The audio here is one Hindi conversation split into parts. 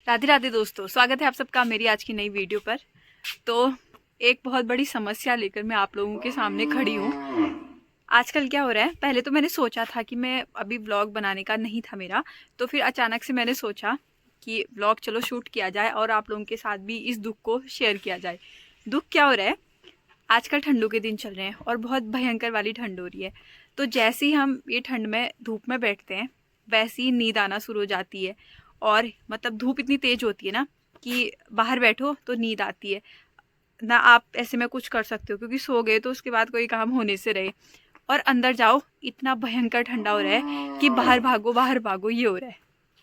राधे राधे दोस्तों, स्वागत है आप सबका मेरी आज की नई वीडियो पर। तो एक बहुत बड़ी समस्या लेकर मैं आप लोगों के सामने खड़ी हूँ। आजकल क्या हो रहा है, पहले तो मैंने सोचा था कि मैं अभी व्लॉग बनाने का नहीं था मेरा, तो फिर अचानक से मैंने सोचा कि व्लॉग चलो शूट किया जाए और आप लोगों के साथ भी इस दुख को शेयर किया जाए। दुख क्या हो रहा है, आजकल ठंडों के दिन चल रहे हैं और बहुत भयंकर वाली ठंड हो रही है। तो जैसे ही हम ये ठंड में धूप में बैठते हैं वैसे ही नींद आना शुरू हो जाती है। और मतलब धूप इतनी तेज होती है ना कि बाहर बैठो तो नींद आती है ना, आप ऐसे में कुछ कर सकते हो क्योंकि सो गए तो उसके बाद कोई काम होने से रहे। और अंदर जाओ इतना भयंकर ठंडा हो रहा है कि बाहर भागो ये हो रहा है।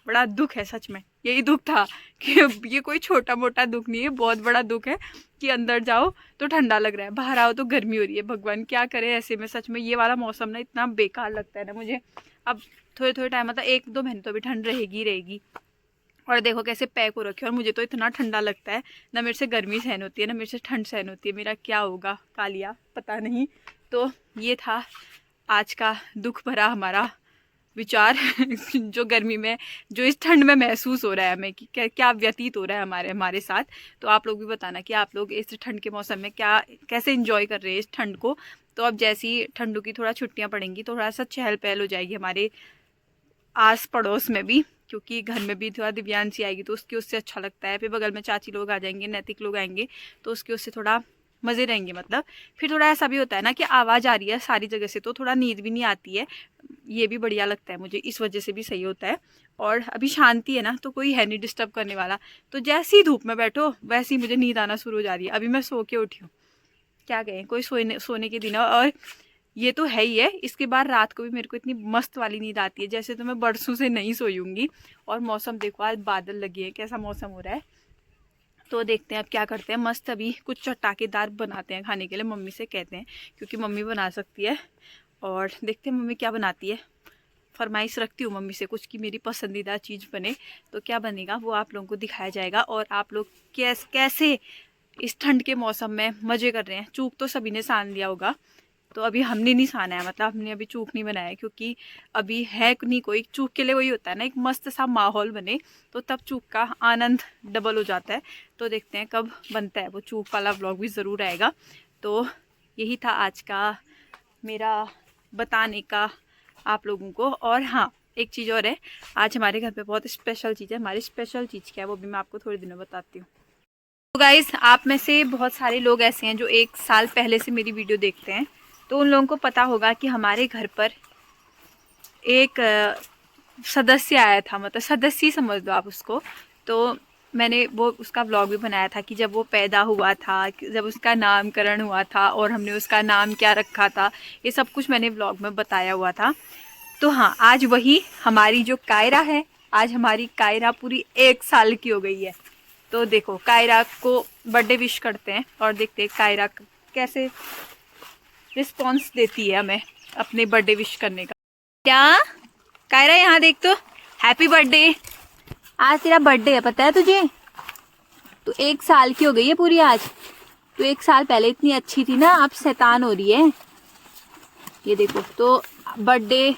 बड़ा दुख है, सच में यही दुख था कि ये कोई छोटा मोटा दुख नहीं है, बहुत बड़ा दुख है कि अंदर जाओ तो ठंडा लग रहा है, बाहर आओ तो गर्मी हो रही है। भगवान क्या करे ऐसे में, सच में ये वाला मौसम ना इतना बेकार लगता है ना मुझे। अब थोड़े थोड़े टाइम मतलब 1-2 महीने तो अभी ठंड रहेगी रहेगी। और देखो कैसे पैक हो रखे, और मुझे तो इतना ठंडा लगता है ना, मेरे से गर्मी सहन होती है ना मेरे से ठंड सहन होती है। मेरा क्या होगा कालिया पता नहीं। तो ये था आज का दुख भरा हमारा विचार जो गर्मी में, जो इस ठंड में महसूस हो रहा है हमें कि क्या क्या व्यतीत हो रहा है हमारे हमारे साथ। तो आप लोग भी बताना कि आप लोग इस ठंड के मौसम में क्या कैसे एंजॉय कर रहे हैं इस ठंड को। तो अब जैसी ठंडों की थोड़ा छुट्टियां पड़ेंगी तो थोड़ा सा चहल पहल हो जाएगी हमारे आस पड़ोस में भी, क्योंकि घर में भी थोड़ा दिव्यांशी आएगी तो उसकी उससे अच्छा लगता है। फिर बगल में चाची लोग आ जाएंगे, नैतिक लोग आएंगे तो उसके उससे थोड़ा मज़े रहेंगे। मतलब फिर थोड़ा ऐसा भी होता है ना कि आवाज़ आ रही है सारी जगह से तो थोड़ा नींद भी नहीं आती है। ये भी बढ़िया लगता है मुझे, इस वजह से भी सही होता है। और अभी शांति है ना तो कोई है नहीं डिस्टर्ब करने वाला। तो जैसे ही धूप में बैठो वैसे ही मुझे नींद आना शुरू हो जा रही है। अभी मैं सो के उठी हूँ, क्या कहें, कोई सोने के दिन है। और ये तो है ही है, इसके बाद रात को भी मेरे को इतनी मस्त वाली नींद आती है जैसे तो मैं बरसों से नहीं सोयूंगी। और मौसम देखो, आज बादल लगे हैं, कैसा मौसम हो रहा है। तो देखते हैं अब क्या करते हैं, मस्त अभी कुछ चटाकेदार बनाते हैं खाने के लिए, मम्मी से कहते हैं क्योंकि मम्मी बना सकती है। और देखते हैं मम्मी क्या बनाती है, फरमाइश रखती हूँ मम्मी से कुछ कि मेरी पसंदीदा चीज़ बने। तो क्या बनेगा वो आप लोगों को दिखाया जाएगा। और आप लोग कैसे इस ठंड के मौसम में मज़े कर रहे हैं। चूक तो सभी ने सान लिया होगा, तो अभी हमने नहीं साना है, मतलब हमने अभी चूक नहीं बनाया है क्योंकि अभी है नहीं कोई। चूक के लिए वही होता है ना, एक मस्त सा माहौल बने तो तब चूक का आनंद डबल हो जाता है। तो देखते हैं कब बनता है वो चूक वाला व्लॉग, भी ज़रूर आएगा। तो यही था आज का मेरा बताने का आप लोगों को। और हाँ, एक चीज़ और है, आज हमारे घर पे बहुत स्पेशल चीज़ है। हमारी स्पेशल चीज़ क्या है वो भी मैं आपको थोड़े दिनों में बताती हूँ। तो गाइस, आप में से बहुत सारे लोग ऐसे हैं जो 1 साल पहले से मेरी वीडियो देखते हैं, तो उन लोगों को पता होगा कि हमारे घर पर एक सदस्य आया था, मतलब सदस्य ही समझ लो आप उसको। तो मैंने वो उसका व्लॉग भी बनाया था कि जब वो पैदा हुआ था, जब उसका नामकरण हुआ था और हमने उसका नाम क्या रखा था, ये सब कुछ मैंने व्लॉग में बताया हुआ था। तो हाँ, आज वही हमारी जो कायरा है, आज हमारी कायरा पूरी 1 साल की हो गई है। तो देखो कायरा को बर्थडे विश करते हैं और देखते हैं कायरा कैसे रिस्पॉन्स देती है हमें अपने बर्थडे विश करने का। क्या कायरा, यहाँ देख तो, हैप्पी बर्थडे। आज तेरा बर्थडे है, पता है तुझे? तू 1 साल की हो गई है पूरी आज। तू 1 साल पहले इतनी अच्छी थी ना, अब शैतान हो रही है। ये देखो, तो बर्थडे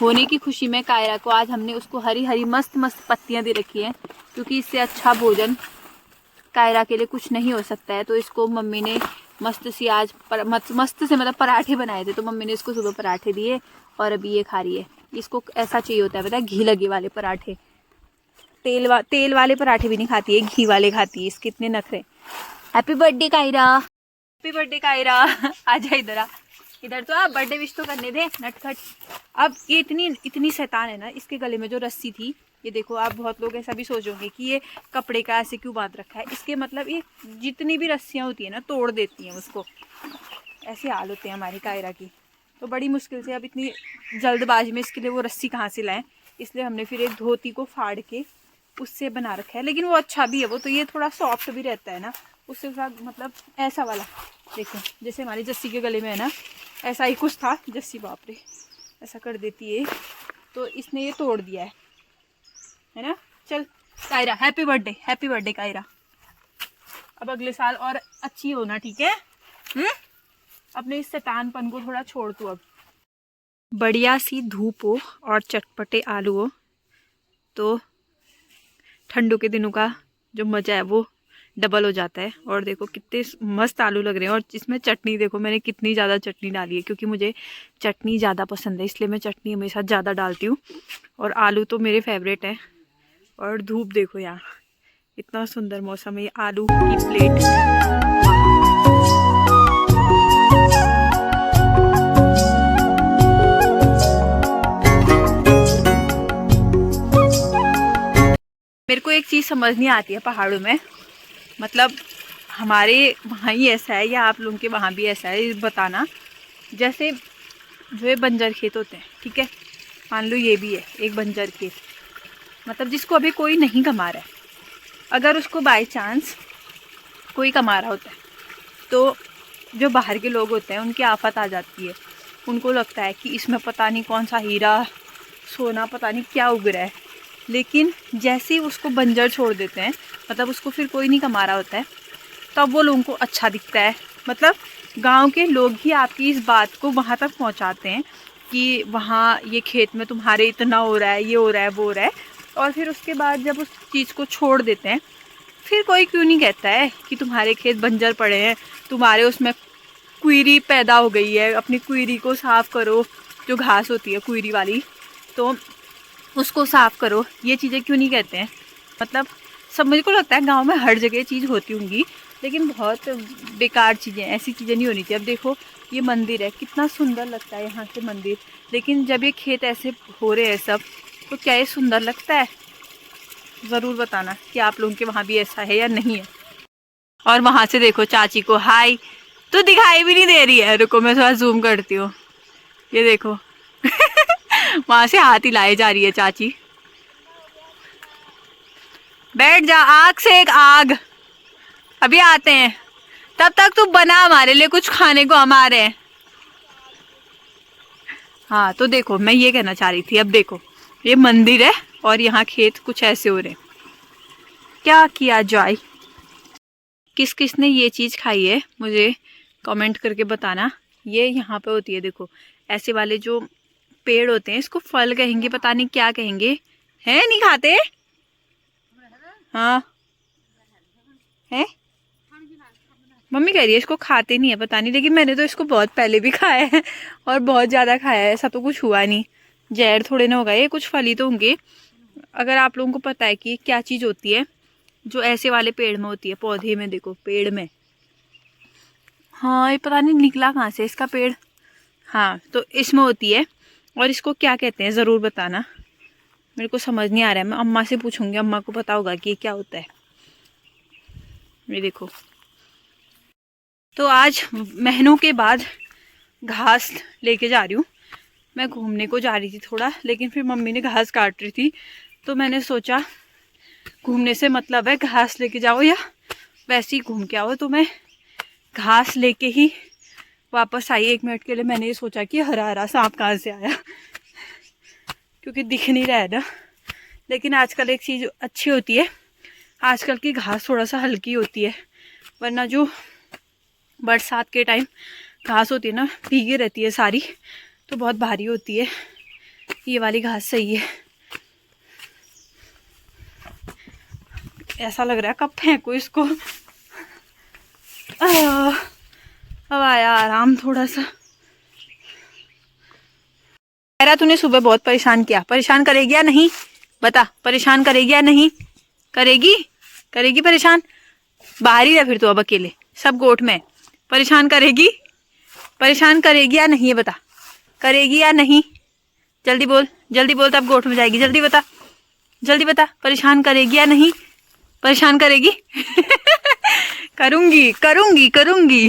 होने की खुशी में कायरा को आज हमने उसको हरी हरी मस्त मस्त पत्तियां दे रखी हैं, क्योंकि इससे अच्छा भोजन कायरा के लिए कुछ नहीं हो सकता है। तो इसको मम्मी ने मस्त सी आज मस्त से मतलब पराठे बनाए थे, तो मम्मी ने इसको सुबह पराठे दिए और अभी ये खा रही है। इसको ऐसा चाहिए होता है, पता है, घी लगे वाले पराठे। तेल वाले पराठे भी नहीं खाती है, घी वाले खाती है। इसके इतने नखरे। Happy birthday Kaira, happy birthday Kaira. आजा इधर आ, इधर तो आप बर्थडे विश तो करने दे नटखट। अब ये इतनी इतनी शैतान है ना, इसके गले में जो रस्सी थी, ये देखो, आप बहुत लोग ऐसा भी सोचोगे कि ये कपड़े का ऐसे क्यों बांध रखा है। इसके मतलब ये जितनी भी रस्सियाँ होती है ना तोड़ देती हैं उसको। ऐसे हाल होते हैं हमारी कायरा की। तो बड़ी मुश्किल से, अब इतनी जल्दबाजी में इसके लिए वो रस्सी कहाँ से लाएं, इसलिए हमने फिर एक धोती को फाड़ के उससे बना रखा है। लेकिन वो अच्छा भी है, वो तो ये थोड़ा सॉफ्ट भी रहता है ना उससे साथ, मतलब ऐसा वाला देखो जैसे हमारी जस्सी के गले में है ना, ऐसा ही कुछ था। जस्सी बाप रे ऐसा कर देती है, तो इसने ये तोड़ दिया है ना। चल Kaira, happy birthday, happy birthday Kaira. अब अगले साल और अच्छी होना, ठीक है? अपने इस शैतानपन को थोड़ा छोड़ तू। अब बढ़िया सी धूप हो और चटपटे आलू हो तो ठंडों के दिनों का जो मज़ा है वो डबल हो जाता है। और देखो कितने मस्त आलू लग रहे हैं। और इसमें चटनी देखो मैंने कितनी ज़्यादा चटनी डाली है, क्योंकि मुझे चटनी ज़्यादा पसंद है, इसलिए मैं चटनी हमेशा ज़्यादा डालती हूँ। और आलू तो मेरे फेवरेट है। और धूप देखो यार, इतना सुंदर मौसम है। ये आलू की प्लेट, मेरे को एक चीज़ समझ नहीं आती है पहाड़ों में, मतलब हमारे वहाँ ही ऐसा है या आप लोगों के वहाँ भी ऐसा है, बताना। जैसे जो ये बंजर खेत होते हैं, ठीक है, मान लो ये भी है एक बंजर खेत, मतलब जिसको अभी कोई नहीं कमा रहा है, अगर उसको बाय चांस कोई कमा रहा होता है तो जो बाहर के लोग होते हैं उनकी आफत आ जाती है। उनको लगता है कि इसमें पता नहीं कौन सा हीरा सोना पता नहीं क्या उग रहा है। लेकिन जैसे ही उसको बंजर छोड़ देते हैं, मतलब उसको फिर कोई नहीं कमा रहा होता है, तब वो लोगों को अच्छा दिखता है। मतलब गांव के लोग ही आपकी इस बात को वहाँ तक पहुँचाते हैं कि वहाँ ये खेत में तुम्हारे इतना हो रहा है, ये हो रहा है, वो हो रहा है। और फिर उसके बाद जब उस चीज़ को छोड़ देते हैं, फिर कोई क्यों नहीं कहता है कि तुम्हारे खेत बंजर पड़े हैं, तुम्हारे उसमें कुईरी पैदा हो गई है, अपनी कुईरी को साफ़ करो। जो घास होती है कुईरी वाली, तो उसको साफ़ करो। ये चीज़ें क्यों नहीं कहते हैं? मतलब सब, मुझे को लगता है गांव में हर जगह चीज़ होती होंगी, लेकिन बहुत बेकार चीज़ें, ऐसी चीज़ें नहीं होनी चाहिए। अब देखो ये मंदिर है, कितना सुंदर लगता है यहाँ से मंदिर, लेकिन जब ये खेत ऐसे हो रहे हैं सब, तो क्या ये सुंदर लगता है? ज़रूर बताना कि आप लोगों के वहाँ भी ऐसा है या नहीं है। और वहाँ से देखो चाची को हाय, तो दिखाई भी नहीं दे रही है। रुको मैं थोड़ा जूम करती हूँ, ये देखो वहाँ से हाथ हिलाए जा रही है चाची। बैठ जा, आग से एक आग, अभी आते हैं, तब तक तू बना हमारे लिए कुछ खाने को, हम आ रहे हैं। हाँ तो देखो मैं ये कहना चाह रही थी, अब देखो ये मंदिर है और यहाँ खेत कुछ ऐसे हो रहे हैं। क्या किया जाए? किस किस ने ये चीज़ खाई है मुझे कमेंट करके बताना। ये यहाँ पे होती है, देखो ऐसे वाले जो पेड़ होते हैं, इसको फल कहेंगे, पता नहीं क्या कहेंगे। हैं, नहीं खाते? हाँ है, मम्मी कह रही है इसको खाते नहीं है, पता नहीं, लेकिन मैंने तो इसको बहुत पहले भी खाया है और बहुत ज़्यादा खाया है, ऐसा तो कुछ हुआ नहीं। जहर थोड़े ना होगा, ये कुछ फल ही तो होंगे। अगर आप लोगों को पता है कि क्या चीज़ होती है जो ऐसे वाले पेड़ में होती है, पौधे में, देखो पेड़ में, हाँ ये पता नहीं निकला कहाँ से इसका पेड़, हाँ तो इसमें होती है। और इसको क्या कहते हैं ज़रूर बताना, मेरे को समझ नहीं आ रहा है, मैं अम्मा से पूछूंगी, अम्मा को पता होगा कि क्या होता है। ये देखो, तो आज महीनों के बाद घास लेके जा रही हूँ। मैं घूमने को जा रही थी थोड़ा, लेकिन फिर मम्मी ने घास काट रही थी, तो मैंने सोचा घूमने से मतलब है घास लेके जाओ या वैसे ही घूम के आओ। तो मैं घास लेके ही वापस आई। 1 मिनट के लिए मैंने ये सोचा कि हरा हरा सांप कहाँ से आया, क्योंकि दिख नहीं रहा है ना। लेकिन आजकल एक चीज़ अच्छी होती है, आजकल की घास थोड़ा सा हल्की होती है, वरना जो बरसात के टाइम घास होती है ना, भीगी रहती है सारी, तो बहुत भारी होती है। ये वाली घास सही है। ऐसा लग रहा है कब फेंको इसको। अब आया आराम थोड़ा सा। मेरा तूने सुबह बहुत परेशान किया, परेशान करेगी या नहीं बता, परेशान करेगी या नहीं? करेगी, करेगी परेशान। बाहर ही रह फिर तो अब अकेले, सब गोठ में। परेशान करेगी, परेशान करेगी या नहीं बता, करेगी या नहीं? जल्दी बोल, जल्दी बोल, तब गोठ में जाएगी। जल्दी बता, जल्दी बता, परेशान करेगी या नहीं? परेशान करेगी करूंगी करूंगी करूंगी।